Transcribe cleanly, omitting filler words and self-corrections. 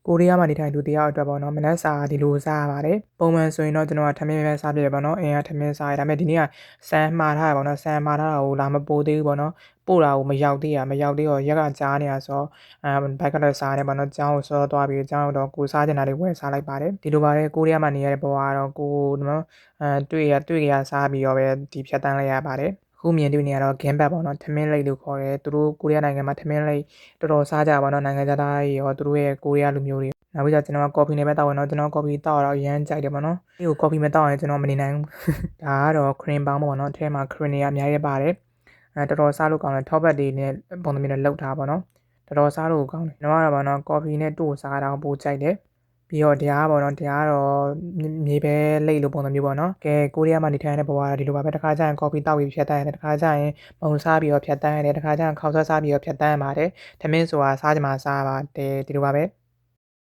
ကိုရီးယားမှာနေထိုင်သူတယောက်အတွက်ပေါ့နော်မနက်စာဒီလိုစားရပါတယ်ပုံမှန်ဆိုရင်တော့ကျွန်တော်ကထမင်းပဲစားပြတယ်ပေါ့နော်အင်းကထမင်းစားရဒါပေမဲ့ဒီနေ့ကစမ်းမှားထားတယ်ပေါ့နော်စမ်းမှားထားတာကိုလာမပို့သေးဘူးပေါ့နော်ပို့တာကိုမရောက်သေးတော့ရက်ကကြားနေတာဆိုတော့ဘက်ကလည်းစားတယ်ပေါ့နော်ကျောင်းကိုစောသွားပြီးကျောင်းတော့ကိုစားချင်တာတွေဝယ်စားလိုက်ပါတယ်ဒီလိုပါတယ်ကိုရီးယားမှာနေရတဲ့ဘဝကတော့ကိုနော်တွေ့ရစားပြီးတော့ပဲဒီဖြတ်တန်းလိုက်ရပါတယ်အခုမြင်တွေ့နေရတော့ဂင်းဘတ်ပေါ့နော်ထမင်းလိပ်လို့ခေါ်တယ်သူတို့ကိုရီးယားနိုင်ငံမှာထမင်းလိပ်တော်တော်စားကြပါတော့နိုင်ငံသားတွေရောသူတို့ရဲ့ကိုရီးယားလူမျိုးတွေနောက်ပြီးတော့ကျွန်တော်ကော်ဖီနဲ့ပဲတောက်ရတော့ကျွန်တော်ကော်ဖီတောက်တော့အရမ်းကြိုက်တယ်ပေါ့နော်ဒီကိုကော်ဖီမတောက်ရင်ကျွန်တော်မနေနိုင်ဘူးဒါကတော့ခရင်ပေါင်းပေါ့နော်အထဲမှာခရင်တွေအများကြီးပါတယ်တော်တော်စားလို့ကောင်းတယ်ထောပတ်တွေနဲ့ပုံသဏ္ဍာန်နဲ့လောက်ထားပါတော့တော်တော်စားလို့ကောင်းတယ်ကျွန်တော်ကတော့ပေါ့နော်ကော်ဖီနဲ့တို့စားတာပိုကြိုက်တယ်ပြီးတော့တရားပေါ့နော်တရားတော့မြေပဲလိတ်လို့ပုံစံမျိုးပေါ့နော်ကဲကိုရီးယားမှာနေထိုင်တဲ့ဘဝကဒီလိုပါပဲတစ်ခါကျရင်ကော်ဖီတောက်ပြီးဖြတ်တန်းရတယ်တစ်ခါကျရင်ပုံစားပြီးတော့ဖြတ်တန်းရတယ်တစ်ခါကျရင်ခေါက်ဆွဲစားပြီးတော့ဖြတ်တန်းရပါတယ်ထမင်းဆိုတာစားကြမှာစားပါတယ်ဒီလိုပါပဲ